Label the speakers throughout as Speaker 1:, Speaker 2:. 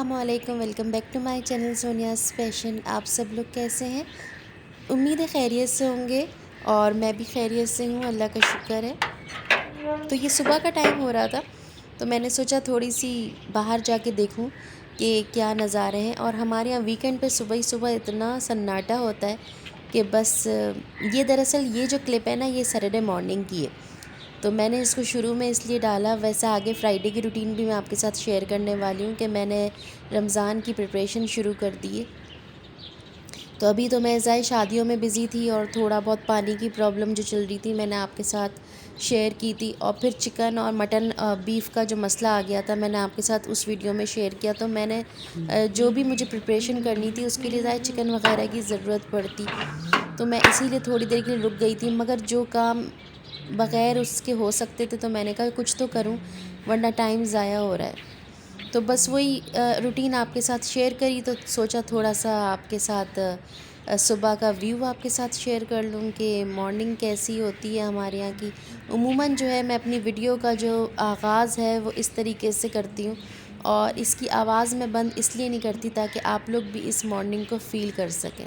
Speaker 1: अस्सलामुअलैकुम, welcome back to my channel Sonia's fashion. आप सब लोग कैसे हैं? उम्मीद है खैरियत से होंगे और मैं भी खैरियत से हूँ, अल्लाह का शुक्र है। तो ये सुबह का टाइम हो रहा था, तो मैंने सोचा थोड़ी सी बाहर जाके देखूँ कि क्या नज़ारे हैं। और हमारे यहाँ वीकेंड पे सुबह ही सुबह इतना सन्नाटा होता है कि बस ये दरअसल ये जो क्लिप है ना, ये सैटरडे मॉर्निंग की है। तो मैंने इसको शुरू में इसलिए डाला, वैसे आगे फ्राइडे की रूटीन भी मैं आपके साथ शेयर करने वाली हूँ कि मैंने रमज़ान की प्रिपरेशन शुरू कर दी है। तो अभी तो मैं ज़ाहिर शादियों में बिज़ी थी और थोड़ा बहुत पानी की प्रॉब्लम जो चल रही थी मैंने आपके साथ शेयर की थी। और फिर चिकन और मटन बीफ का जो मसला आ गया था मैंने आपके साथ उस वीडियो में शेयर किया। तो मैंने जो भी मुझे प्रिपरेशन करनी थी उसके लिए ज़ाहिर चिकन वगैरह की ज़रूरत पड़ती, तो मैं इसीलिए थोड़ी देर के लिए रुक गई थी। मगर जो काम बग़ैर उसके हो सकते थे तो मैंने कहा कुछ तो करूं, वरना टाइम ज़ाया हो रहा है। तो बस वही रूटीन आपके साथ शेयर करी, तो सोचा थोड़ा सा आपके साथ सुबह का व्यू आपके साथ शेयर कर लूँ कि मॉर्निंग कैसी होती है हमारे यहाँ की। उमूमन जो है मैं अपनी वीडियो का जो आगाज़ है वो इस तरीके से करती हूँ, और इसकी आवाज़ मैं बंद इसलिए नहीं करती ताकि आप लोग भी इस मॉर्निंग को फ़ील कर सकें,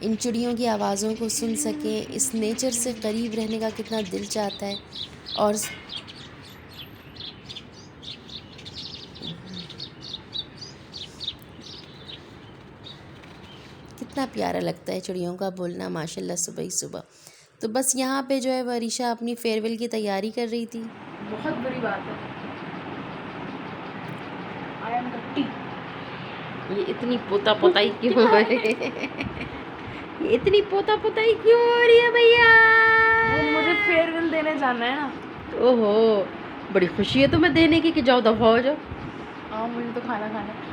Speaker 1: इन चिड़ियों की आवाज़ों को सुन सकें। इस नेचर से करीब रहने का कितना दिल चाहता है। और कितना प्यारा लगता है चिड़ियों का बोलना माशाल्लाह सुबह ही सुबह। तो बस यहाँ पे जो है वो अरीशा अपनी फेयरवेल की तैयारी कर रही थी।
Speaker 2: बहुत बुरी बात है। आई एम गट्टी।
Speaker 1: ये इतनी पोता पोताई क्यों हो रही है? ये इतनी पोता पोताई क्यों हो रही है भैया?
Speaker 2: मुझे फेयरवेल देने जाना है ना।
Speaker 1: ओहो, बड़ी खुशी है तुम्हें देने की कि जाओ दफा हो जाओ।
Speaker 2: हाँ, मुझे तो खाना खाना है।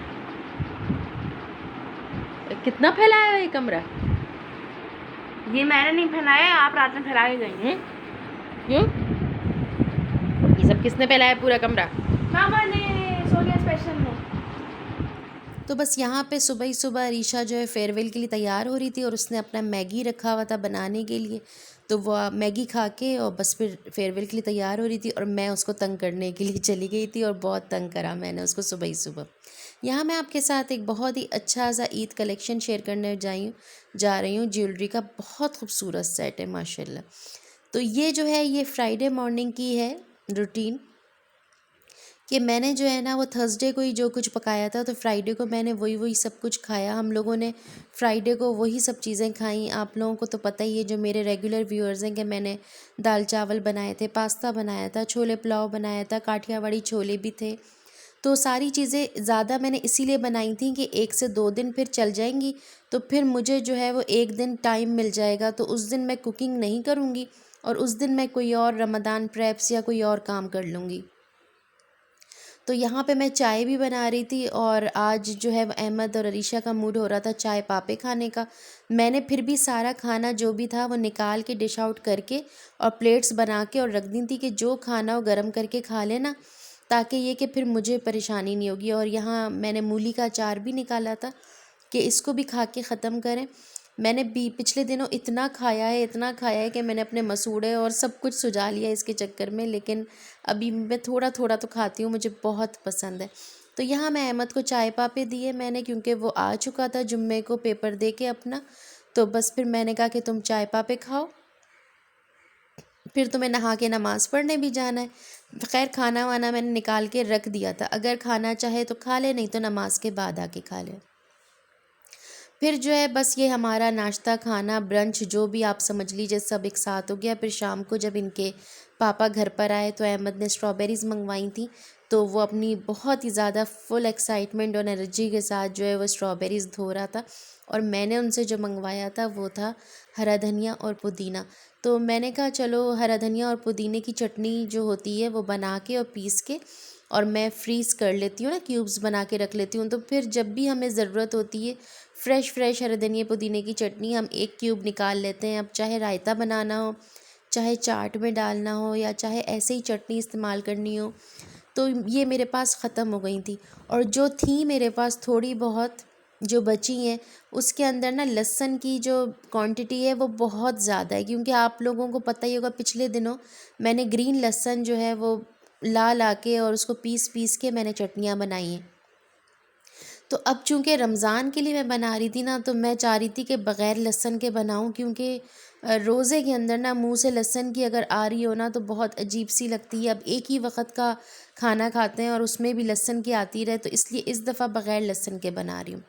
Speaker 1: कितना फैलाया है ये कमरा?
Speaker 2: ये मैंने नहीं फैलाया, आप रात में फैला के गई।
Speaker 1: क्यों? ये सब किसने फैलाया पूरा कमरा?
Speaker 2: मामा ने, सोनिया स्पेशल ने।
Speaker 1: तो बस यहाँ पे सुबह ही सुबह अरीशा जो है फेयरवेल के लिए तैयार हो रही थी और उसने अपना मैगी रखा हुआ था बनाने के लिए। तो वह मैगी खा के और बस फिर फेयरवेल के लिए तैयार हो रही थी और मैं उसको तंग करने के लिए चली गई थी, और बहुत तंग करा मैंने उसको सुबह ही सुबह। यहाँ मैं आपके साथ एक बहुत ही अच्छा सा ईद कलेक्शन शेयर करने जा रही हूँ। ज्वेलरी का बहुत खूबसूरत सेट है माशाल्लाह। तो ये जो है ये फ्राइडे मॉर्निंग की है रूटीन, कि मैंने जो है ना वो थर्सडे को ही जो कुछ पकाया था तो फ्राइडे को मैंने वही सब कुछ खाया। हम लोगों ने फ्राइडे को वही सब चीज़ें खाई। आप लोगों को तो पता ही है, जो मेरे रेगुलर व्यूअर्स हैं, कि मैंने दाल चावल बनाए थे, पास्ता बनाया था, छोले पुलाव बनाया था, काठियावाड़ी छोले भी थे। तो सारी चीज़ें ज़्यादा मैंने इसीलिए बनाई थी कि 1 से 2 दिन फिर चल जाएंगी, तो फिर मुझे जो है वो एक दिन टाइम मिल जाएगा, तो उस दिन मैं कुकिंग नहीं करूँगी और उस दिन मैं कोई और रमज़ान प्रेप्स या कोई और काम कर लूँगी। तो यहाँ पे मैं चाय भी बना रही थी, और आज जो है अहमद और अरीशा का मूड हो रहा था चाय पापे खाने का। मैंने फिर भी सारा खाना जो भी था वो निकाल के डिश आउट करके और प्लेट्स बना के और रख दी थी कि जो खाना हो गर्म करके खा लेना, ताकि ये कि फिर मुझे परेशानी नहीं होगी। और यहाँ मैंने मूली का अचार भी निकाला था कि इसको भी खा के ख़त्म करें। मैंने भी पिछले दिनों इतना खाया है कि मैंने अपने मसूड़े और सब कुछ सुझा लिया इसके चक्कर में, लेकिन अभी मैं थोड़ा थोड़ा तो खाती हूँ, मुझे बहुत पसंद है। तो यहाँ मैं अहमद को चाय पापे दिए मैंने, क्योंकि वो आ चुका था जुम्मे को पेपर दे के अपना। तो बस फिर मैंने कहा कि तुम चाय पापे खाओ, फिर तुम्हें नहा के नमाज़ पढ़ने भी जाना है। खैर खाना वाना मैंने निकाल के रख दिया था, अगर खाना चाहे तो खा ले, नहीं तो नमाज के बाद आके खा ले। फिर जो है बस ये हमारा नाश्ता खाना ब्रंच जो भी आप समझ लीजिए सब एक साथ हो गया। फिर शाम को जब इनके पापा घर पर आए तो अहमद ने स्ट्रॉबेरीज़ मंगवाई थी, तो वो अपनी बहुत ही ज़्यादा फुल एक्साइटमेंट और एनर्जी के साथ जो है वो स्ट्रॉबेरीज़ धो रहा था। और मैंने उनसे जो मंगवाया था वो था हरा धनिया और पुदीना। तो मैंने कहा चलो हरा धनिया और पुदीने की चटनी जो होती है वो बना के और पीस के और मैं फ्रीज़ कर लेती हूँ ना, क्यूब्स बना के रख लेती हूँ। तो फिर जब भी हमें ज़रूरत होती है फ्रेश हरे धनिया पुदीने की चटनी, हम एक क्यूब निकाल लेते हैं। अब चाहे रायता बनाना हो, चाहे चाट में डालना हो, या चाहे ऐसे ही चटनी इस्तेमाल करनी हो, तो ये मेरे पास ख़त्म हो गई थी। और जो थी मेरे पास थोड़ी बहुत जो बची हैं, उसके अंदर ना लहसुन की जो क्वांटिटी है वो बहुत ज़्यादा है, क्योंकि आप लोगों को पता ही होगा पिछले दिनों मैंने ग्रीन लहसुन जो है वो ला ला के और उसको पीस पीस के मैंने चटनियाँ बनाई हैं। तो अब चूँकि रमज़ान के लिए मैं बना रही थी ना, तो मैं चाह रही थी कि बग़ैर लहसुन के बनाऊँ, क्योंकि रोज़े के अंदर ना मुँह से लहसुन की अगर आ रही हो ना तो बहुत अजीब सी लगती है। अब एक ही वक़्त का खाना खाते हैं और उसमें भी लहसुन की आती रहे, तो इसलिए इस दफ़ा बग़ैर लहसुन के बना रही हूँ।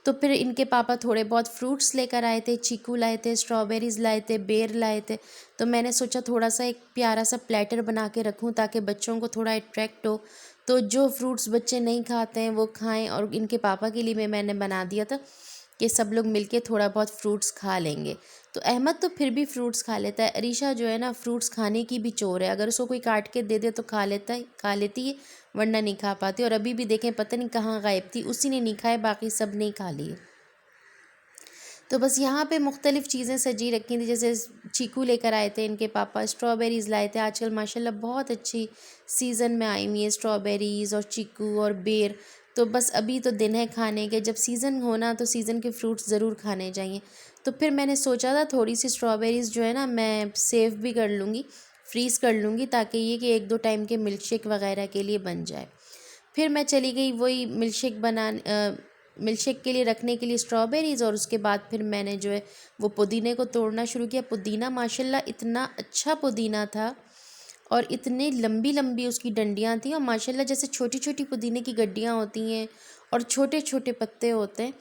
Speaker 1: तो फिर इनके पापा थोड़े बहुत फ्रूट्स लेकर आए थे, चीकू लाए थे, स्ट्रॉबेरीज़ लाए थे, बेर लाए थे। तो मैंने सोचा थोड़ा सा एक प्यारा सा प्लेटर बना के रखूँ ताकि बच्चों को थोड़ा अट्रैक्ट हो, तो जो फ्रूट्स बच्चे नहीं खाते हैं वो खाएं। और इनके पापा के लिए मैंने बना दिया था कि सब लोग मिलके थोड़ा बहुत फ्रूट्स खा लेंगे। तो अहमद तो फिर भी फ्रूट्स खा लेता है, अरीशा जो है ना फ्रूट्स खाने की भी चोर है, अगर उसको कोई काट के दे दे तो खा लेती है, वरना नहीं खा पाती। और अभी भी देखें पता नहीं कहाँ गायब थी, उसी ने नहीं खाए, बाकी सब ने खा लिए। तो बस यहाँ पे मुख्तलिफ़ चीज़ें सजी रखी थी, जैसे चीकू लेकर आए थे इनके पापा, स्ट्रॉबेरीज़ लाए थे। आजकल माशाल्लाह बहुत अच्छी सीज़न में आई हुई है स्ट्रॉबेरीज़ और चीकू और बेर। तो बस अभी तो दिन है खाने के, जब सीज़न होना तो सीज़न के फ्रूट्स ज़रूर खाने चाहिए। तो फिर मैंने सोचा था थोड़ी सी स्ट्रॉबेरीज़ जो है ना मैं सेव भी कर लूँगी, फ्रीज़ कर लूँगी, ताकि ये कि 1-2 टाइम के मिल्क शेक वग़ैरह के लिए बन जाए। फिर मैं चली गई वही मिल्क शेक के लिए रखने के लिए स्ट्रॉबेरीज़, और उसके बाद फिर मैंने जो है वो पुदीने को तोड़ना शुरू किया। पुदीना माशाल्लाह इतना अच्छा पुदीना था और इतनी लंबी लंबी उसकी डंडियाँ थी, और माशाल्लाह जैसे छोटी छोटी पुदीने की गड्डियाँ होती हैं और छोटे छोटे पत्ते होते हैं।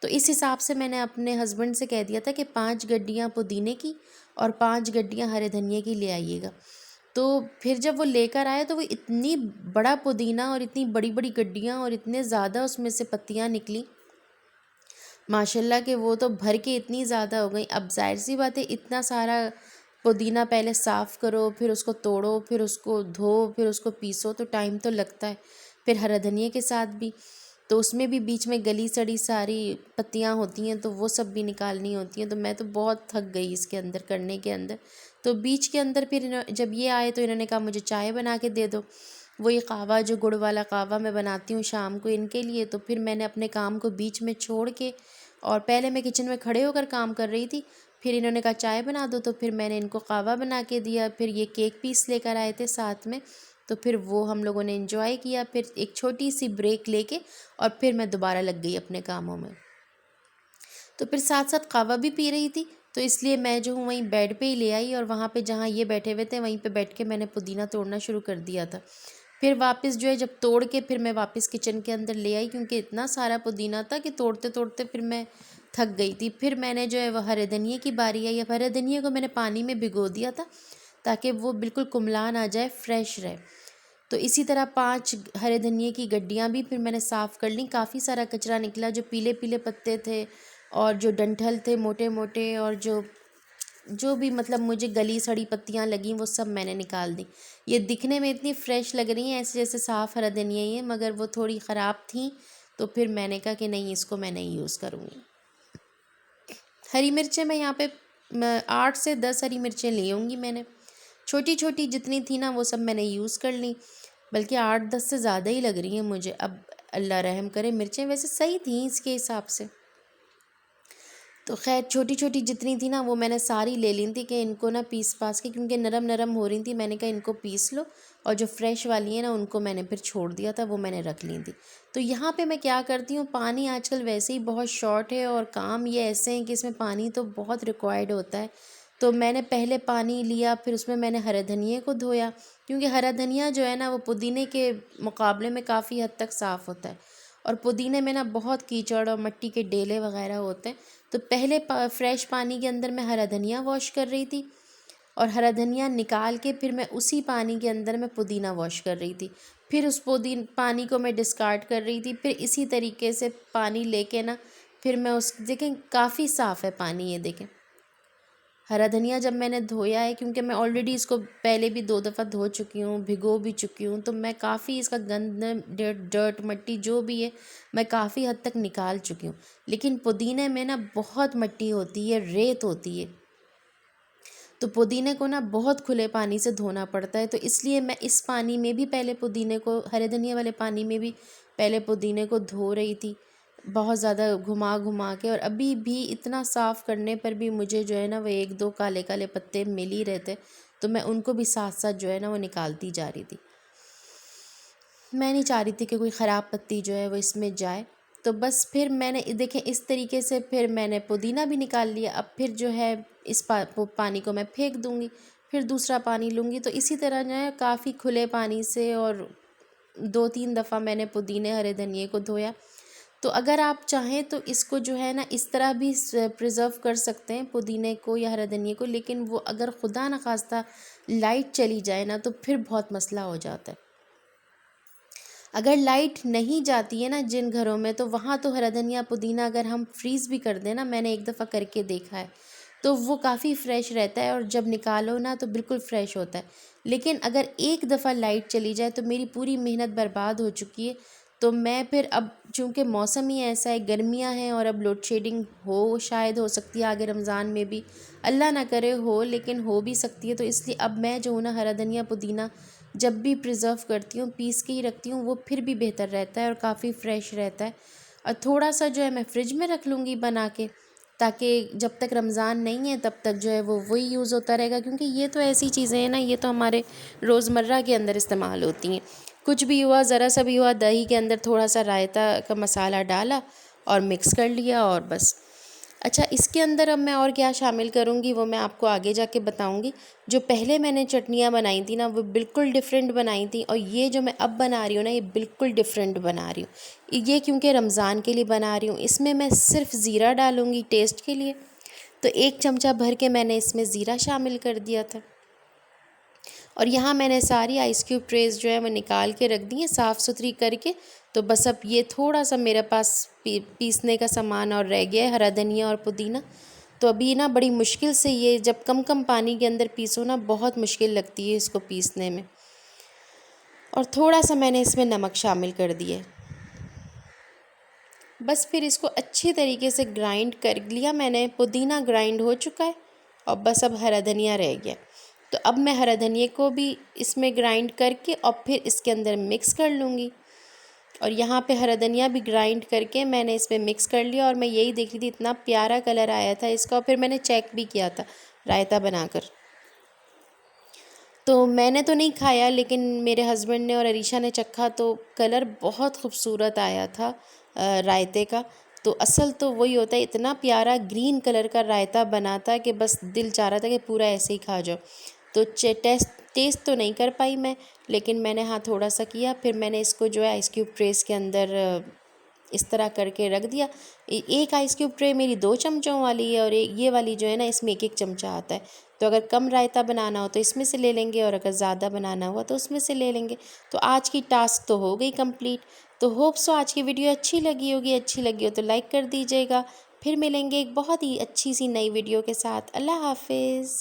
Speaker 1: तो इस हिसाब से मैंने अपने हस्बैंड से कह दिया था कि 5 गड्डियाँ पुदीने की और 5 गड्डियाँ हरे धनिए की ले आइएगा। तो फिर जब वो लेकर आए तो वो इतनी बड़ा पुदीना और इतनी बड़ी बड़ी गड्डियाँ और इतने ज़्यादा उसमें से पत्तियाँ निकली माशाल्लाह के, वो तो भर के इतनी ज़्यादा हो गई। अब जाहिर सी बात है इतना सारा पुदीना पहले साफ़ करो, फिर उसको तोड़ो, फिर उसको धो, फिर उसको पीसो, तो टाइम तो लगता है। फिर हरा धनिया के साथ भी, तो उसमें भी बीच में गली सड़ी सारी पत्तियां होती हैं, तो वो सब भी निकालनी होती हैं। तो मैं तो बहुत थक गई इसके अंदर करने के अंदर। तो बीच के अंदर फिर जब ये आए तो इन्होंने कहा मुझे चाय बना के दे दो। वही कहवा जो गुड़ वाला कहवा मैं बनाती हूँ शाम को इनके लिए। तो फिर मैंने अपने काम को बीच में छोड़ के, और पहले मैं किचन में खड़े होकर काम कर रही थी, फिर इन्होंने कहा चाय बना दो, तो फिर मैंने इनको कहवा बना के दिया। फिर ये केक पीस लेकर आए थे साथ में, तो फिर वो हम लोगों ने एंजॉय किया। फिर एक छोटी सी ब्रेक लेके और फिर मैं दोबारा लग गई अपने कामों में। तो फिर साथ साथ कहवा भी पी रही थी, तो इसलिए मैं जो हूँ वहीं बेड पे ही ले आई, और वहाँ पे जहाँ ये बैठे हुए थे वहीं पे बैठ के मैंने पुदीना तोड़ना शुरू कर दिया था। फिर वापस जो है जब तोड़ के फिर मैं वापस किचन के अंदर ले आई, क्योंकि इतना सारा पुदीना था कि तोड़ते तोड़ते फिर मैं थक गई थी। फिर मैंने जो है वह हरे धनिए की बारी आई। अब हरे धनिए को मैंने पानी में भिगो दिया था ताकि वो बिल्कुल कुम्हला ना जाए, फ्रेश रहे। तो इसी तरह 5 हरे धनिए की गड्डियाँ भी फिर मैंने साफ़ कर ली। काफ़ी सारा कचरा निकला, जो पीले पीले पत्ते थे और जो डंठल थे मोटे मोटे, और जो जो भी मतलब मुझे गली सड़ी पत्तियाँ लगीं वो सब मैंने निकाल दी। ये दिखने में इतनी फ़्रेश लग रही हैं ऐसे जैसे साफ़ हरा धनिया ही है, मगर वो थोड़ी ख़राब थी। तो फिर मैंने कहा कि नहीं, इसको मैं नहीं यूज़ करूँगी। हरी मिर्चें मैं यहाँ पे 8 से 10 हरी मिर्चें ले आऊँगी मैंने। छोटी छोटी जितनी थी ना वो सब मैंने यूज़ कर ली, बल्कि 8-10 से ज़्यादा ही लग रही हैं मुझे। अब अल्लाह रहम करे, मिर्चें वैसे सही थी इसके हिसाब से। तो खैर छोटी छोटी जितनी थी ना वो मैंने सारी ले ली थी कि इनको ना पीस पास के, क्योंकि नरम नरम हो रही थी, मैंने कहा इनको पीस लो। और जो फ्रेश वाली है ना उनको मैंने फिर छोड़ दिया था, वो मैंने रख ली थी। तो यहाँ पे मैं क्या करती हूँ, पानी आजकल वैसे ही बहुत शॉर्ट है और काम ये ऐसे हैं कि इसमें पानी तो बहुत रिक्वायर्ड होता है। तो मैंने पहले पानी लिया, फिर उसमें मैंने हरे धनिए को धोया, क्योंकि हरा धनिया जो है ना वो पुदीने के मुकाबले में काफ़ी हद तक साफ़ होता है, और पुदीने में ना बहुत कीचड़ और मिट्टी के डेले वगैरह होते हैं। तो पहले फ्रेश पानी के अंदर मैं हरा धनिया वॉश कर रही थी, और हरा धनिया निकाल के फिर मैं उसी पानी के अंदर मैं पुदीना वॉश कर रही थी। फिर उस पानी को मैं डिस्कार्ड कर रही थी। फिर इसी तरीके से पानी लेके ना फिर मैं उस देखें काफ़ी साफ़ है पानी, ये देखें। हरा धनिया जब मैंने धोया है, क्योंकि मैं ऑलरेडी इसको पहले भी 2 दफ़ा धो चुकी हूँ, भिगो भी चुकी हूँ, तो मैं काफ़ी इसका गंद डर्ट मट्टी जो भी है मैं काफ़ी हद तक निकाल चुकी हूँ। लेकिन पुदीने में ना बहुत मट्टी होती है, रेत होती है, तो पुदीने को ना बहुत खुले पानी से धोना पड़ता है। तो इसलिए मैं इस पानी में भी पहले पुदीने को, हरे धनिया वाले पानी में भी पहले पुदीने को धो रही थी बहुत ज़्यादा घुमा घुमा के। और अभी भी इतना साफ़ करने पर भी मुझे जो है ना वो 1-2 काले काले पत्ते मिल ही रहते, तो मैं उनको भी साथ साथ जो है ना वो निकालती जा रही थी। मैं नहीं चाह रही थी कि कोई ख़राब पत्ती जो है वो इसमें जाए। तो बस फिर मैंने देखें इस तरीके से फिर मैंने पुदीना भी निकाल लिया। अब फिर जो है इस पानी को मैं फेंक दूँगी, फिर दूसरा पानी लूँगी। तो इसी तरह जो है काफ़ी खुले पानी से और 2-3 दफ़ा मैंने पुदीने हरे धनिए को धोया। तो अगर आप चाहें तो इसको जो है ना इस तरह भी प्रिज़र्व कर सकते हैं पुदीने को या हरे धनिए को, लेकिन वो अगर खुदा न खास्ता लाइट चली जाए ना तो फिर बहुत मसला हो जाता है। अगर लाइट नहीं जाती है ना जिन घरों में, तो वहाँ तो हरा धनिया पुदीना अगर हम फ्रीज़ भी कर दें ना, मैंने एक दफ़ा करके देखा है, तो वो काफ़ी फ़्रेश रहता है और जब निकालो ना तो बिल्कुल फ़्रेश होता है। लेकिन अगर एक दफ़ा लाइट चली जाए तो मेरी पूरी मेहनत बर्बाद हो चुकी है। तो मैं फिर अब चूँकि मौसम ही ऐसा है, गर्मियाँ हैं और अब लोड शेडिंग शायद हो सकती है आगे रमज़ान में भी, अल्लाह ना करे हो, लेकिन हो भी सकती है। तो इसलिए अब मैं जो हूँ ना हरा धनिया पुदीना जब भी प्रिज़र्व करती हूँ, पीस के ही रखती हूँ, वो फिर भी बेहतर रहता है और काफ़ी फ़्रेश रहता है। और थोड़ा सा जो है मैं फ्रिज में रख लूँगी बना के, ताकि जब तक रमज़ान नहीं है तब तक जो है वो वही यूज़ होता रहेगा। क्योंकि ये तो ऐसी चीज़ें हैं ना, ये तो हमारे रोज़मर्रा के अंदर इस्तेमाल होती हैं। कुछ भी हुआ, ज़रा सा भी हुआ, दही के अंदर थोड़ा सा रायता का मसाला डाला और मिक्स कर लिया और बस। अच्छा, इसके अंदर अब मैं और क्या शामिल करूँगी वो मैं आपको आगे जाके बताऊँगी। जो पहले मैंने चटनियाँ बनाई थी ना वो बिल्कुल डिफरेंट बनाई थी, और ये जो मैं अब बना रही हूँ ना ये बिल्कुल डिफरेंट बना रही हूँ। ये क्योंकि रमज़ान के लिए बना रही हूँ, इसमें मैं सिर्फ ज़ीरा डालूँगी टेस्ट के लिए। तो 1 चमचा भर के मैंने इसमें ज़ीरा शामिल कर दिया था। और यहाँ मैंने सारी आइस क्यूब ट्रेस जो है वो निकाल के रख दी हैं साफ़ सुथरी करके। तो बस अब ये थोड़ा सा मेरे पास पीसने का सामान और रह गया है, हरा धनिया और पुदीना। तो अभी ना बड़ी मुश्किल से ये जब कम कम पानी के अंदर पीसो ना, बहुत मुश्किल लगती है इसको पीसने में। और थोड़ा सा मैंने इसमें नमक शामिल कर दिया। बस फिर इसको अच्छे तरीके से ग्राइंड कर लिया मैंने, पुदीना ग्राइंड हो चुका है और बस अब हरा धनिया रह गया। तो अब मैं हरा धनिया को भी इसमें ग्राइंड करके और फिर इसके अंदर मिक्स कर लूँगी। और यहाँ पे हरा धनिया भी ग्राइंड करके मैंने इसमें मिक्स कर लिया। और मैं यही देख रही थी इतना प्यारा कलर आया था इसका, और फिर मैंने चेक भी किया था रायता बनाकर। तो मैंने तो नहीं खाया, लेकिन मेरे हस्बैंड ने और अरीशा ने चखा तो कलर बहुत खूबसूरत आया था रायते का। तो असल तो वही होता है, इतना प्यारा ग्रीन कलर का रायता बना था कि बस दिल चाह रहा था कि पूरा ऐसे ही खा जाओ। तो टेस्ट तो नहीं कर पाई मैं, लेकिन मैंने हाँ थोड़ा सा किया। फिर मैंने इसको जो है आइस क्यूब ट्रेस के अंदर इस तरह करके रख दिया। एक आइस क्यूब ट्रे मेरी 2 चमचों वाली है और ये वाली जो है ना इसमें 1-1 चमचा आता है। तो अगर कम रायता बनाना हो तो इसमें से ले लेंगे, और अगर ज़्यादा बनाना हुआ तो उसमें से ले लेंगे। तो आज की टास्क तो हो गई कंप्लीट। तो होप सो आज की वीडियो अच्छी लगी होगी। अच्छी लगी हो तो लाइक कर दीजिएगा। फिर मिलेंगे एक बहुत ही अच्छी सी नई वीडियो के साथ। अल्लाह हाफिज़।